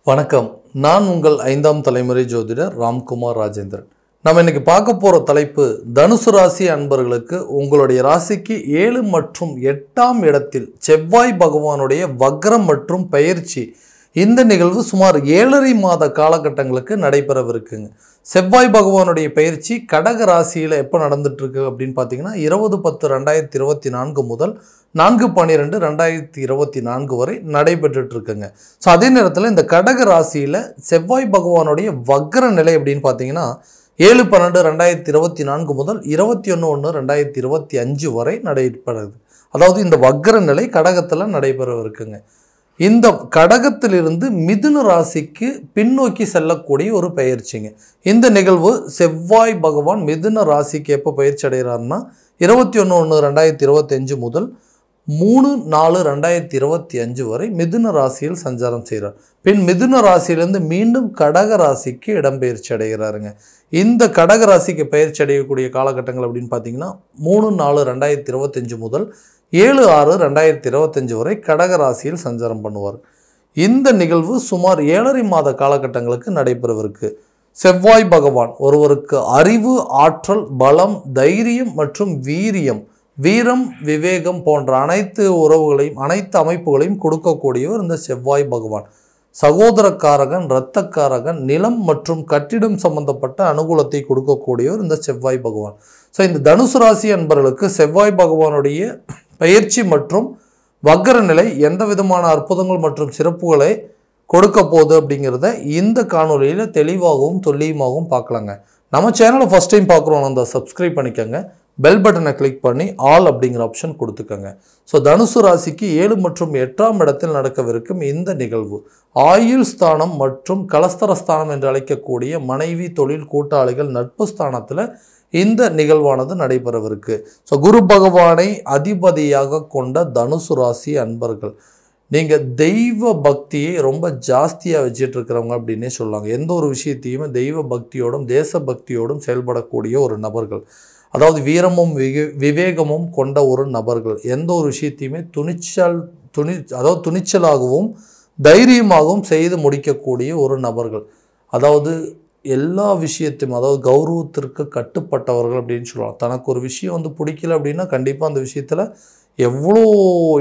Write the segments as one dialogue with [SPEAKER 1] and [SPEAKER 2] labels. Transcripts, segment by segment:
[SPEAKER 1] வணக்கம். நான் உங்கள் 5ஆம் தலைமுறை ஜோதிடர் ராம்குமார் ராஜேந்திரன். நம்ம இன்னைக்கு பார்க்க போற தலைப்பு தனுசு ராசி அன்பர்களுக்கு உங்களுடைய ராசிக்கு 7 மற்றும் 8ஆம் இடத்தில் செவ்வாய் பகவானுடைய வக்ரம் மற்றும் பெயர்ச்சி. இந்த நிகழ்வு சுமார் 7.5 மாத காலகட்டங்களுக்கு நடைபெறவிருக்குங்க. செவ்வாய் பகவானுடைய பயிற்சி கடக ராசியில் எப்போ நடந்துட்டு இருக்கு அப்படின்னு பார்த்தீங்கன்னா 20/10/2024 முதல் 4/12/2024 வரை நடைபெற்றுட்டு இருக்குங்க. ஸோ அதே நேரத்தில் இந்த கடக ராசியில் செவ்வாய் பகவானுடைய வக்ர நிலை அப்படின்னு பார்த்தீங்கன்னா 7/12/2024 முதல் 21/1/2025 வரை நடைபெறுது. அதாவது இந்த வக்ர நிலை கடகத்தில் நடைபெறவிருக்குங்க. இந்த கடகத்திலிருந்து மிதுன ராசிக்கு பின்னோக்கி செல்லக்கூடிய ஒரு பயிற்சிங்க. இந்த நிகழ்வு செவ்வாய் பகவான் மிதுன ராசிக்கு எப்போ பயிற்சி அடைகிறாருன்னா 21/1/2025 முதல் 3/4/2025 வரை மிதுன ராசியில் சஞ்சாரம் செய்கிறார். பின் மிதுன ராசியிலிருந்து மீண்டும் கடக ராசிக்கு இடம்பெயர்ச்சி அடைகிறாருங்க. இந்த கடக ராசிக்கு பயிற்சி அடையக்கூடிய காலகட்டங்கள் அப்படின்னு பார்த்தீங்கன்னா 3/4/2025 முதல் 7/6/2025 வரை கடக ராசியில் சஞ்சாரம் பண்ணுவார். இந்த நிகழ்வு சுமார் 7.5 மாத காலகட்டங்களுக்கு நடைபெறவிருக்கு. செவ்வாய் பகவான் ஒருவருக்கு அறிவு, ஆற்றல், பலம், தைரியம் மற்றும் வீரம், விவேகம் போன்ற அனைத்து உறவுகளையும் அனைத்து அமைப்புகளையும் கொடுக்கக்கூடியவர் இந்த செவ்வாய் பகவான். சகோதரக்காரகன், இரத்தக்காரகன், நிலம் மற்றும் கட்டிடம் சம்பந்தப்பட்ட அனுகூலத்தை கொடுக்கக்கூடியவர் இந்த செவ்வாய் பகவான். ஸோ இந்த தனுசு ராசி அன்பர்களுக்கு செவ்வாய் பகவானுடைய பயிற்சி மற்றும் வக்ர நிலை எந்த விதமான அற்புதங்கள் மற்றும் சிறப்புகளை கொடுக்க போகுது அப்படிங்கிறத இந்த காணொலியில் தெளிவாகவும் துல்லியமாகவும் பார்க்கலாங்க. நம்ம சேனலை ஃபஸ்ட் டைம் பார்க்குறோம், அந்த சப்ஸ்கிரைப் பண்ணிக்கோங்க, பெல் பட்டனை கிளிக் பண்ணி ஆல் அப்படிங்கிற ஆப்ஷன் கொடுத்துக்கோங்க. ஸோ தனுசு ராசிக்கு 7 மற்றும் 8ஆம் இடத்தில் நடக்கவிருக்கும் இந்த நிகழ்வு ஆயுள் ஸ்தானம் மற்றும் கலஸ்தரஸ்தானம் என்று அழைக்கக்கூடிய மனைவி, தொழில், கூட்டாளிகள், நட்பு ஸ்தானத்தில் இந்த நிகழ்வானது நடைபெறவிருக்கு. ஸோ குரு பகவானை அதிபதியாக கொண்ட தனுசு ராசி அன்பர்கள், நீங்கள் தெய்வ பக்தியை ரொம்ப ஜாஸ்தியாக வச்சுட்டு இருக்கிறவங்க அப்படின்னே சொல்லுவாங்க. எந்த ஒரு விஷயத்தையுமே தெய்வ பக்தியோடும் தேச பக்தியோடும் செயல்படக்கூடிய ஒரு நபர்கள், அதாவது வீரமும் விவேகமும் கொண்ட ஒரு நபர்கள், எந்த ஒரு விஷயத்தையுமே துணிச்சலாகவும் தைரியமாகவும் செய்து முடிக்கக்கூடிய ஒரு நபர்கள், அதாவது எல்லா விஷயத்தையும் அதாவது கௌரவத்திற்கு கட்டுப்பட்டவர்கள் அப்படின்னு சொல்லலாம். தனக்கு ஒரு விஷயம் பிடிக்கல அப்படின்னா கண்டிப்பாக அந்த விஷயத்தில் எவ்வளோ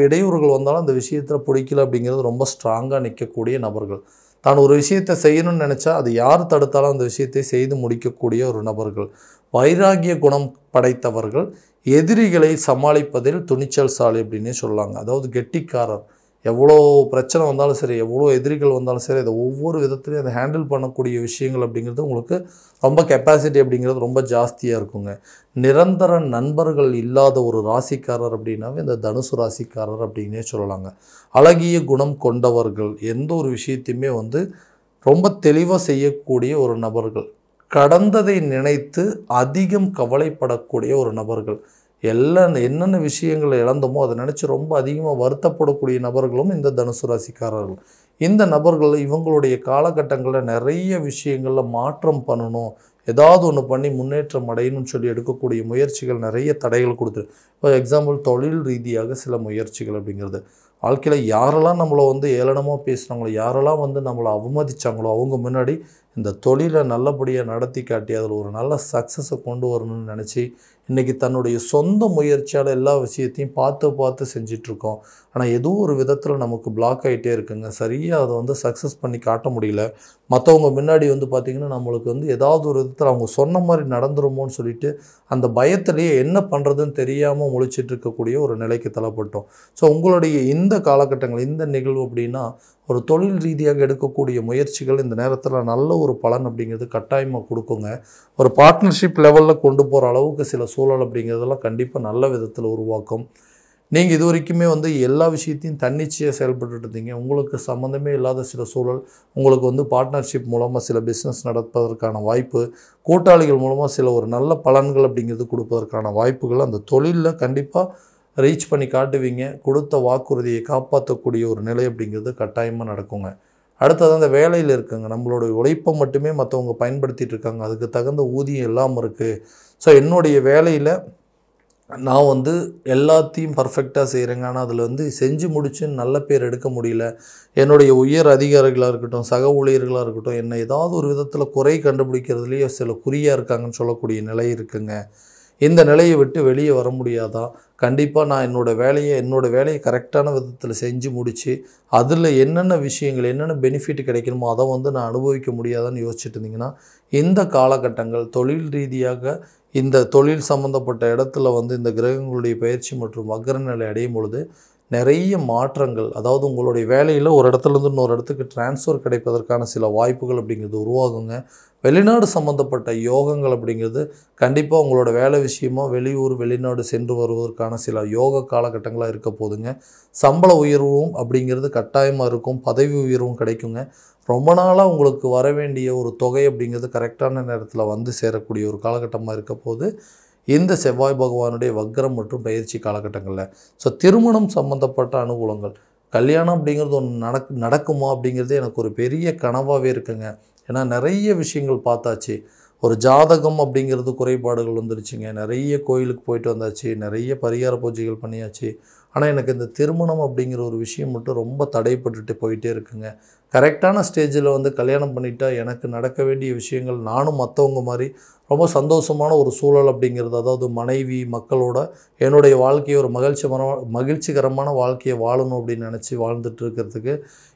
[SPEAKER 1] இடையூறுகள் வந்தாலும் அந்த விஷயத்தில் பிடிக்கல அப்படிங்கிறது ரொம்ப ஸ்ட்ராங்காக நிற்கக்கூடிய நபர்கள். தான் ஒரு விஷயத்தை செய்யணும்னு நினச்சா அது யார் தடுத்தாலும் அந்த விஷயத்தை செய்து முடிக்கக்கூடிய ஒரு நபர்கள், வைராகிய குணம் படைத்தவர்கள், எதிரிகளை சமாளிப்பதில் துணிச்சல்சாலி அப்படின்னே சொல்லலாங்க. அதாவது கெட்டிக்காரர், எவ்வளோ பிரச்சனை வந்தாலும் சரி, எவ்வளோ எதிரிகள் வந்தாலும் சரி, அதை ஒவ்வொரு விதத்துலையும் அதை ஹேண்டில் பண்ணக்கூடிய விஷயங்கள் அப்படிங்கிறது உங்களுக்கு ரொம்ப கெப்பாசிட்டி அப்படிங்கிறது ரொம்ப ஜாஸ்தியாக இருக்குங்க. நிரந்தர நண்பர்கள் இல்லாத ஒரு ராசிக்காரர் அப்படின்னாவே இந்த தனுசு ராசிக்காரர் அப்படின்னே சொல்லலாங்க. அழகிய குணம் கொண்டவர்கள், எந்த ஒரு விஷயத்தையுமே ரொம்ப தெளிவாக செய்யக்கூடிய ஒரு நபர்கள், கடந்ததை நினைத்து அதிகம் கவலைப்படக்கூடிய ஒரு நபர்கள், என்னென்ன விஷயங்களை இழந்தோமோ அதை நினச்சி ரொம்ப அதிகமாக வருத்தப்படக்கூடிய நபர்களும் இந்த தனுசு ராசிக்காரர்கள். இந்த நபர்கள் இவங்களுடைய காலகட்டங்களில் நிறைய விஷயங்களில் மாற்றம் பண்ணணும், ஏதாவது ஒன்று பண்ணி முன்னேற்றம் அடையணும்னு சொல்லி எடுக்கக்கூடிய முயற்சிகள் நிறைய தடைகள் கொடுத்துரு. இப்போ எக்ஸாம்பிள் தொழில் ரீதியாக சில முயற்சிகள் அப்படிங்கிறது, வாழ்க்கையில் யாரெல்லாம் நம்மளை ஏளனமாக பேசுகிறாங்களோ, யாரெல்லாம் நம்மளை அவமதித்தாங்களோ அவங்க முன்னாடி இந்த தொழிலை நல்லபடியாக நடத்தி காட்டி அதில் ஒரு நல்ல சக்ஸஸை கொண்டு வரணும்னு நினச்சி இன்றைக்கி தன்னுடைய சொந்த முயற்சியால் எல்லா விஷயத்தையும் பார்த்து செஞ்சிட்ருக்கோம். ஆனால் ஏதோ ஒரு விதத்தில் நமக்கு பிளாக் ஆகிட்டே இருக்குங்க. சரியாக அதை சக்ஸஸ் பண்ணி காட்ட முடியல. மற்றவங்க முன்னாடி பார்த்திங்கன்னா நம்மளுக்கு ஏதாவது ஒரு விதத்தில் அவங்க சொன்ன மாதிரி நடந்துருமோன்னு சொல்லிட்டு அந்த பயத்திலேயே என்ன பண்ணுறதுன்னு தெரியாமல் முழிச்சிட்டு இருக்கக்கூடிய ஒரு நிலைக்கு தள்ளப்பட்டோம். ஸோ உங்களுடைய இந்த காலகட்டங்கள் இந்த நிகழ்வு அப்படின்னா ஒரு தொழில் ரீதியாக எடுக்கக்கூடிய முயற்சிகள் இந்த நேரத்தில் நல்ல ஒரு பலன் அப்படிங்கிறது கட்டாயமாக கொடுக்குங்க. ஒரு பார்ட்னர்ஷிப் லெவலில் கொண்டு போகிற அளவுக்கு சில சூழல் அப்படிங்கிறதெல்லாம் கண்டிப்பாக நல்ல விதத்தில் உருவாக்கும். நீங்கள் இது வரைக்குமே எல்லா விஷயத்தையும் தன்னிச்சையாக செயல்பட்டு இருந்தீங்க, உங்களுக்கு சம்மந்தமே இல்லாத சில சூழல், உங்களுக்கு பார்ட்னர்ஷிப் மூலமாக சில பிஸ்னஸ் நடப்பதற்கான வாய்ப்பு, கூட்டாளிகள் மூலமாக சில ஒரு நல்ல பலன்கள் அப்படிங்கிறது கொடுப்பதற்கான வாய்ப்புகள் அந்த தொழிலில் கண்டிப்பாக ரீச் பண்ணி காட்டுவீங்க. கொடுத்த வாக்குறுதியை காப்பாற்றக்கூடிய ஒரு நிலை அப்படிங்கிறது கட்டாயமாக நடக்குங்க. அடுத்தது அந்த வேலையில் இருக்குங்க, நம்மளோட உழைப்பை மட்டுமே மற்றவங்க பயன்படுத்திகிட்டு இருக்காங்க, அதுக்கு தகுந்த ஊதியம் இல்லாமல் இருக்குது. ஸோ என்னுடைய வேலையில் நான் வந்து எல்லாத்தையும் பர்ஃபெக்ட்டா செய்கிறேங்க. ஆனா அதில வந்து செஞ்சு முடிச்சு நல்ல பேர் எடுக்க முடியல. என்னுடைய உயர் அதிகாரிகளா இருக்கட்டும், சக ஊழியர்களா இருக்கட்டும், என்ன ஏதாவது ஒரு விதத்தில குறை கண்டுபிடிக்கிறதுலயே சில குறியா இருக்காங்கன்னு சொல்லக்கூடிய நிலை இருக்குங்க. இந்த நிலைய விட்டு வெளிய வர முடியாதா? கண்டிப்பா நான் என்னோட வேலைய கரெக்ட்டான விதத்தில செஞ்சு முடிச்சு, அதில என்னென்ன விஷயங்கள், என்னென்ன பெனிஃபிட் கிடைக்கணுமோ, அத வந்து நான் அனுபவிக்க முடியாதான்னு யோசிச்சுட்டு இருந்தீங்கன்னா, இந்த காலகட்டங்கள் தொழில் ரீதியாக இந்த தொழில் சம்மந்தப்பட்ட இடத்துல வந்து இந்த கிரகங்களுடைய பயிற்சி மற்றும் வக்ர நிலை அடையும் பொழுது, நெறைய மாற்றங்கள், அதாவது உங்களுடைய வேலையில ஒரு இடத்துலேருந்து இன்னொரு இடத்துக்கு ட்ரான்ஸ்ஃபர் கிடைப்பதற்கான சில வாய்ப்புகள் அப்படிங்கிறது உருவாகுங்க. வெளிநாடு சம்மந்தப்பட்ட யோகங்கள் அப்படிங்கிறது கண்டிப்பா உங்களோட வேலை விஷயமா வெளியூர், வெளிநாடு சென்று வருவதற்கான சில யோக காலகட்டங்களா இருக்க போதுங்க. சம்பள உயர்வும் அப்படிங்கிறது கட்டாயமா இருக்கும். பதவி உயர்வும் கிடைக்குங்க. ரொம்ப நாளா உங்களுக்கு வர வேண்டிய ஒரு தொகை அப்படிங்கிறது கரெக்டான நேரத்தில வந்து சேரக்கூடிய ஒரு காலகட்டமா இருக்கப்போது, இந்த செவ்வாய் பகவானுடைய வக்ரம் மற்றும் பயிற்சி காலகட்டங்கள்ல. ஸோ திருமணம் சம்மந்தப்பட்ட அனுகூலங்கள். கல்யாணம் அப்படிங்கிறது ஒண்ணு நடக்குமா அப்படிங்கிறதே எனக்கு ஒரு பெரிய கனவாவே இருக்குங்க. ஏன்னா நெறைய விஷயங்கள் பார்த்தாச்சு. ஒரு ஜாதகம் அப்படிங்கிறது குறைபாடுகள் வந்துருச்சுங்க. நெறைய கோயிலுக்கு போயிட்டு வந்தாச்சு. நெறைய பரிகார பூஜைகள் பண்ணியாச்சு. ஆனா எனக்கு இந்த திருமணம் அப்படிங்கிற ஒரு விஷயம் மட்டும் ரொம்ப தடைப்பட்டுட்டு போயிட்டே இருக்குங்க. கரெக்டான ஸ்டேஜில வந்து கல்யாணம் பண்ணிட்டா எனக்கு நடக்க வேண்டிய விஷயங்கள் நானும் மத்தவங்க மாரி ரொம்ப சந்தோஷமான ஒரு சூழல் அப்படிங்கிறது, அதாவது மனைவி, மக்களோட என்னுடைய வாழ்க்கைய ஒரு மகிழ்ச்சிகரமான வாழ்க்கைய வாழணும் அப்படின்னு நெனச்சு வாழ்ந்துட்டு இருக்கிறதுக்கு,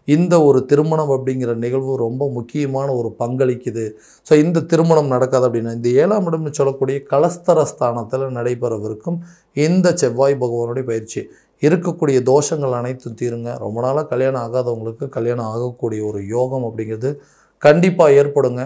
[SPEAKER 1] இந்த ஒரு திருமணம் அப்படிங்கிற நிகழ்வு ரொம்ப முக்கியமான ஒரு பங்களிக்குது. ஸோ இந்த திருமணம் நடக்காது அப்படின்னா, இந்த 7ஆம் இடம்னு சொல்லக்கூடிய கலஸ்தர ஸ்தானத்தில நடைபெறவிருக்கும் இந்த செவ்வாய் பகவானுடைய பயிற்சி. இருக்கக்கூடிய தோஷங்கள் அனைத்தும் தீருங்க. ரொம்ப நாளா கல்யாணம் ஆகாதவங்களுக்கு கல்யாணம் ஆகக்கூடிய ஒரு யோகம் அப்படிங்கிறது கண்டிப்பா ஏற்படுங்க.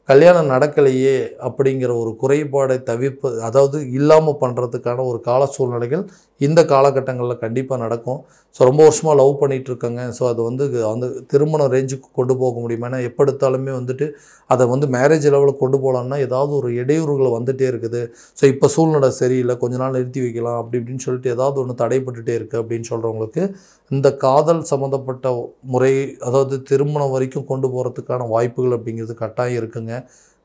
[SPEAKER 1] கல்யாணம் நடக்கலையே அப்படிங்கிற ஒரு குறைபாடை தவிர்ப்பது, அதாவது இல்லாம பண்றதுக்கான ஒரு கால சூழ்நிலைகள் இந்த காலகட்டங்கள்ல கண்டிப்பா நடக்கும். ஸோ ரொம்ப வருஷமா லவ் பண்ணிட்டு இருக்கேங்க. ஸோ அது வந்து அந்த திருமண ரேஞ்சுக்கு கொண்டு போக முடியுமா? ஏன்னா எப்ப எடுத்தாலுமே வந்துட்டு அத வந்து மேரேஜ் லெவலுக்கு கொண்டு போலான்னா, ஏதாவது ஒரு இடையூறுகள் வந்துட்டே இருக்குது. ஸோ இப்ப சூழ்நிலை சரியில்ல. கொஞ்ச நாள் நிறுத்தி வைக்கலாம் அப்படி இப்படின்னு சொல்லிட்டு ஏதாவது ஒண்ணு தடைப்பட்டுட்டே இருக்கு அப்படின்னு சொல்றவங்களுக்கு, இந்த காதல் சம்மந்தப்பட்ட முறை, அதாவது திருமணம் வரைக்கும் கொண்டு போறதுக்கான வாய்ப்புகள் அப்படிங்கிறது கட்டாயம் இருக்குங்க.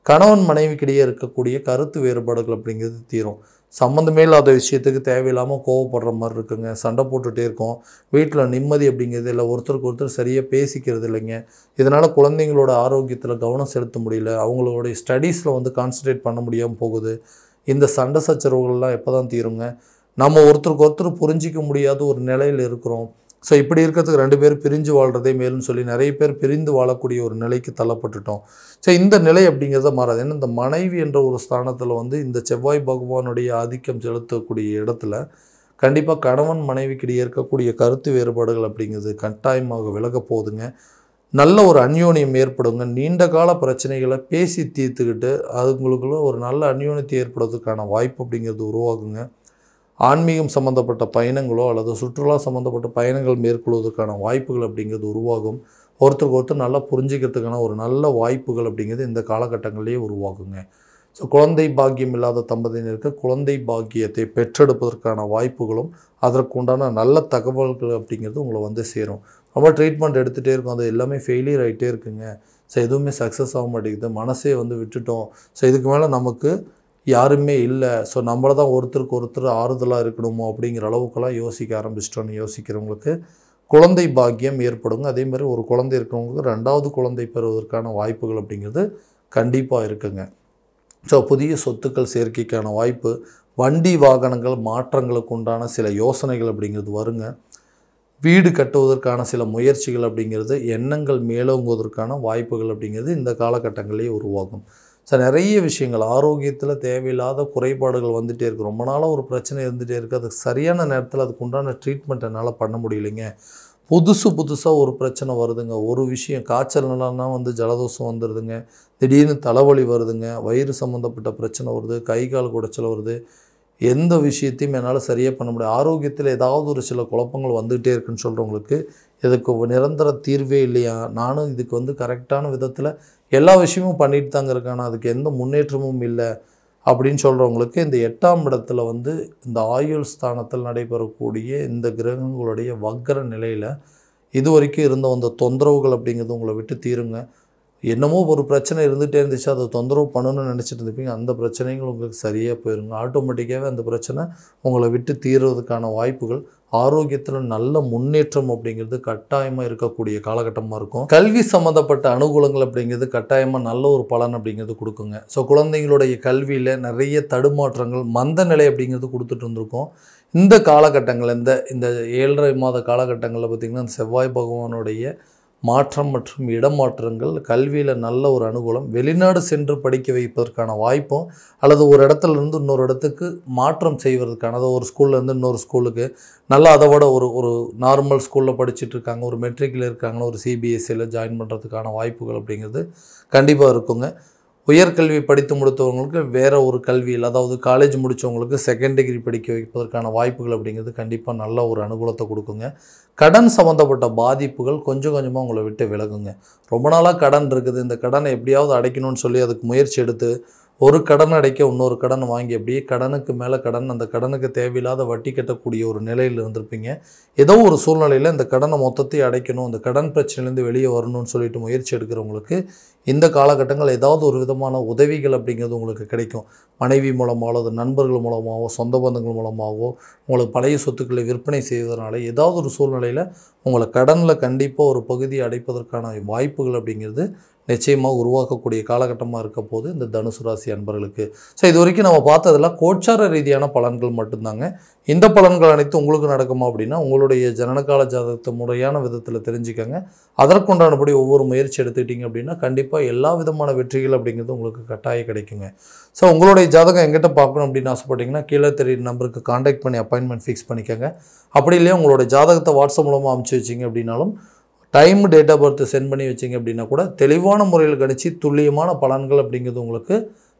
[SPEAKER 1] கணவன் மனைவிக்கிடையே இருக்கக்கூடிய கருத்து வேறுபாடுகள் அப்படிங்கிறது தீரும். சம்மந்தமே இல்லாத விஷயத்துக்கு தேவையில்லாம கோவப்படுற மாரி இருக்குங்க. சண்டை போட்டுட்டே இருக்கோம். வீட்ல நிம்மதி அப்படிங்கிறது இல்ல. ஒருத்தருக்கு ஒருத்தர் சரியா பேசிக்கிறது இல்லைங்க. இதனால குழந்தைங்களோட ஆரோக்கியத்தில கவனம் செலுத்த முடியல. அவங்களுடைய ஸ்டடீஸ்ல வந்து கான்சன்ட்ரேட் பண்ண முடியாம போகுது. இந்த சண்டை சச்சரவுகள்லாம் எப்பதான் தீருங்க? நம்ம ஒருத்தருக்கு ஒருத்தர் புரிஞ்சிக்க முடியாத ஒரு நிலையில இருக்கிறோம். ஸோ இப்படி இருக்கிறதுக்கு 2 பேர் பிரிஞ்சு வாழ்றதே மேலுன்னு சொல்லி நெறைய பேர் பிரிந்து வாழக்கூடிய ஒரு நிலைக்கு தள்ளப்பட்டுட்டோம். ஸோ இந்த நிலை அப்படிங்கிறத மாறாது. ஏன்னா இந்த மனைவி என்ற ஒரு ஸ்தானத்தில வந்து இந்த செவ்வாய் பகவானுடைய ஆதிக்கம் செலுத்தக்கூடிய இடத்துல, கண்டிப்பா கணவன் மனைவிக்கிடையே இருக்கக்கூடிய கருத்து வேறுபாடுகள் அப்படிங்கிறது கட்டாயமாக விலகப் போகுதுங்க. நல்ல ஒரு அந்யோன்யம் ஏற்படுங்க. நீண்ட கால பிரச்சனைகள பேசி தீர்த்துக்கிட்டு, அதுங்களுக்குள்ள ஒரு நல்ல அந்யோன்யத்தை ஏற்படுவதற்கான வாய்ப்பு அப்படிங்கிறது உருவாகுங்க. ஆன்மீகம் சம்மந்தப்பட்ட பயணங்களோ அல்லது சுற்றுலா சம்மந்தப்பட்ட பயணங்கள் மேற்கொள்வதற்கான வாய்ப்புகள் அப்படிங்கிறது உருவாகும். ஒருத்தருக்கு ஒருத்தர் நல்லா புரிஞ்சுக்கிறதுக்கான ஒரு நல்ல வாய்ப்புகள் அப்படிங்கிறது இந்த காலகட்டங்கள்லேயே உருவாகுங்க. ஸோ குழந்தை பாக்கியம் இல்லாத தம்பதியினருக்கு குழந்தை பாக்கியத்தை பெற்றெடுப்பதற்கான வாய்ப்புகளும், அதற்குண்டான நல்ல தகவல்கள் அப்படிங்கிறது உங்கள வந்து சேரும். ரொம்ப ட்ரீட்மெண்ட் எடுத்துகிட்டே இருக்கோம். அது எல்லாமே ஃபெயிலியர் ஆகிட்டே இருக்குங்க. ஸோ எதுவுமே சக்ஸஸ் ஆக மாட்டேங்குது. மனசே வந்து விட்டுட்டோம். ஸோ இதுக்கு மேலே நமக்கு யாருமே இல்ல. ஸோ நம்மள தான் ஒருத்தருக்கு ஒருத்தர் ஆறுதலா இருக்கணுமோ அப்படிங்கிற அளவுக்கெல்லாம் யோசிக்க ஆரம்பிச்சிட்டோன்னு யோசிக்கிறவங்களுக்கு, குழந்தை பாக்கியம் ஏற்படுங்க. அதேமாதிரி ஒரு குழந்தை இருக்கிறவங்களுக்கு 2வது குழந்தை பெறுவதற்கான வாய்ப்புகள் அப்படிங்கிறது கண்டிப்பா இருக்குங்க. ஸோ புதிய சொத்துக்கள் சேர்க்கைக்கான வாய்ப்பு, வண்டி வாகனங்கள் மாற்றங்களுக்கு உண்டான சில யோசனைகள் அப்படிங்கிறது வருங்க. வீடு கட்டுவதற்கான சில முயற்சிகள் அப்படிங்கிறது, எண்ணங்கள் மேலோங்குவதற்கான வாய்ப்புகள் அப்படிங்கிறது இந்த காலகட்டங்களிலேயே உருவாகும். ஸோ நெறைய விஷயங்கள் ஆரோக்கியத்தில தேவையில்லாத குறைபாடுகள் வந்துட்டே இருக்கு. ரொம்ப நாளா ஒரு பிரச்சனை இருந்துட்டே இருக்கு. அதுக்கு சரியான நேரத்தில அதுக்கு உண்டான ட்ரீட்மெண்ட் என்னால பண்ண முடியலைங்க. புதுசா ஒரு பிரச்சனை வருதுங்க. ஒரு விஷயம் காய்ச்சல்னா வந்து ஜலதோஷம் வந்துருதுங்க. திடீர்னு தலைவலி வருதுங்க. வயிறு சம்மந்தப்பட்ட பிரச்சனை வருது. கை, கால் குடைச்சல் வருது. எந்த விஷயத்தையும் என்னால சரியா பண்ண முடியாது. ஆரோக்கியத்தில ஏதாவது ஒரு சில குழப்பங்கள் வந்துகிட்டே இருக்குன்னு சொல்றவங்களுக்கு, இதுக்கு ஒரு நிரந்தர தீர்வே இல்லையா? நானும் இதுக்கு வந்து கரெக்டான விதத்தில எல்லா விஷயமும் பண்ணிட்டு தாங்க இருக்கேன். ஆனா அதுக்கு எந்த முன்னேற்றமும் இல்ல. அப்படின்னு சொல்றவங்களுக்கு இந்த 8ஆம் இடத்துல வந்து இந்த ஆயுள் ஸ்தானத்தில் நடைபெறக்கூடிய இந்த கிரகங்களுடைய வக்ர நிலையில இதுவரைக்கும் இருந்த அந்த தொந்தரவுகள் அப்படிங்கிறது உங்கள விட்டு தீருங்க. என்னமோ ஒரு பிரச்சனை இருந்துகிட்டே இருந்துச்சு, அதை தொந்தரவு பண்ணணும்னு நினச்சிட்டு இருந்துப்பீங்க. அந்த பிரச்சனைகள் உங்களுக்கு சரியாக போயிருங்க. ஆட்டோமேட்டிக்காகவே அந்த பிரச்சனை உங்களை விட்டு தீர்றதுக்கான வாய்ப்புகள், ஆரோக்கியத்தில் நல்ல முன்னேற்றம் அப்படிங்கிறது கட்டாயமாக இருக்கக்கூடிய காலகட்டமாக இருக்கும். கல்வி சம்மந்தப்பட்ட அனுகூலங்கள் அப்படிங்கிறது கட்டாயமாக நல்ல ஒரு பலன் அப்படிங்கிறது கொடுக்குங்க. ஸோ குழந்தைங்களுடைய கல்வியில் நிறைய தடுமாற்றங்கள், மந்த நிலை அப்படிங்கிறது கொடுத்துட்டு இருந்திருக்கும். இந்த காலகட்டங்கள் இந்த 7.5 மாத காலகட்டங்களில் பார்த்திங்கன்னா செவ்வாய் பகவானுடைய மாற்றம் மற்றும் இடமாற்றங்கள் கல்வியில் நல்ல ஒரு அனுகூலம், வெளிநாடு சென்று படிக்க வைப்பதற்கான வாய்ப்பும், அல்லது ஒரு இடத்துலேருந்து இன்னொரு இடத்துக்கு மாற்றம் செய்வதற்கான, அதாவது ஒரு ஸ்கூல்லேருந்து இன்னொரு ஸ்கூலுக்கு நல்லா அதை விட ஒரு நார்மல் ஸ்கூலில் படிச்சுட்டு இருக்காங்க, ஒரு மெட்ரிக்கில் இருக்காங்கன்னா ஒரு சிபிஎஸ்சியில் ஜாயின் பண்ணுறதுக்கான வாய்ப்புகள் அப்படிங்கிறது கண்டிப்பாக இருக்குங்க. உயர்கல்வி படித்து முடித்தவங்களுக்கு வேறு ஒரு கல்வியில், அதாவது காலேஜ் முடித்தவங்களுக்கு செகண்ட் டிகிரி படிக்க வைப்பதற்கான வாய்ப்புகள் அப்படிங்கிறது கண்டிப்பாக நல்ல ஒரு அனுகூலத்தை கொடுக்குங்க. கடன் சம்மந்தப்பட்ட பாதிப்புகள் கொஞ்சம் கொஞ்சமாக உங்களை விட்டு விலகுங்க. ரொம்ப நாளாக கடன் இருக்குது, இந்த கடனை எப்படியாவது அடைக்கணும்னு சொல்லி அதுக்கு முயற்சி எடுத்து ஒரு கடன் அடைக்க இன்னொரு கடன் வாங்கி அப்படியே கடனுக்கு மேலே கடன், அந்த கடனுக்கு தேவையில்லாத வட்டி கட்டக்கூடிய ஒரு நிலையில் இருந்திருப்பீங்க. ஏதோ ஒரு சூழ்நிலையில் இந்த கடனை மொத்தத்தையும் அடைக்கணும், இந்த கடன் பிரச்சனையிலேருந்து வெளியே வரணும்னு சொல்லிட்டு முயற்சி எடுக்கிறவங்களுக்கு இந்த காலகட்டங்கள் ஏதாவது ஒரு விதமான உதவிகள் அப்படிங்கிறது உங்களுக்கு கிடைக்கும். மனைவி மூலமாகவோ அல்லது நண்பர்கள் மூலமாகவோ சொந்த பந்தங்கள் மூலமாகவோ உங்களுக்கு பழைய சொத்துக்களை விற்பனை செய்வதனால ஏதாவது ஒரு சூழ்நிலையில் உங்களை கடனில் கண்டிப்பாக ஒரு பகுதியை அடைப்பதற்கான வாய்ப்புகள் அப்படிங்கிறது நிச்சயமாக உருவாக்கக்கூடிய காலகட்டமாக இருக்க போது இந்த தனுசு ராசி அன்பர்களுக்கு. ஸோ இது வரைக்கும் நம்ம பார்த்ததெல்லாம் கோச்சார ரீதியான பலன்கள் மட்டும்தாங்க. இந்த பலன்கள் அனைத்து உங்களுக்கு நடக்குமா அப்படின்னா உங்களுடைய ஜனனகால ஜாதகத்தை முறையான விதத்தில் தெரிஞ்சுக்கங்க. அதற்குண்டானபடி ஒவ்வொரு முயற்சி எடுத்துக்கிட்டிங்க அப்படின்னா கண்டிப்பாக எல்லா விதமான வெற்றிகள் அப்படிங்கிறது உங்களுக்கு கட்டாயம் கிடைக்குங்க. ஸோ உங்களுடைய ஜாதகம் எங்கிட்ட பார்க்கணும் அப்படின்னு ஆசைப்பட்டீங்கன்னா கீழே தெரியுற நம்பருக்கு காண்டாக்ட் பண்ணி அப்பாயின்மெண்ட் ஃபிக்ஸ் பண்ணிக்கோங்க. அப்படி இல்லையா உங்களோட ஜாதகத்தை வாட்ஸ்அப் மூலமாக அனுப்பிச்சி வச்சிங்க அப்படின்னாலும் time, date of birth send பண்ணி வச்சிங்க அப்படின்னா கூட தெளிவான முறையில் கணிச்சு துல்லியமான பலன்கள் அப்படிங்கிறது உங்களுக்கு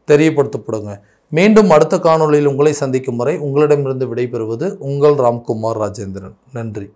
[SPEAKER 1] தெரியப்படுத்தப்படுங்க. மீண்டும் அடுத்த காணொளியில் உங்களை சந்திக்கும் வரை உங்களிடமிருந்து விடைபெறுவது உங்கள் ராம்குமார் ராஜேந்திரன். நன்றி.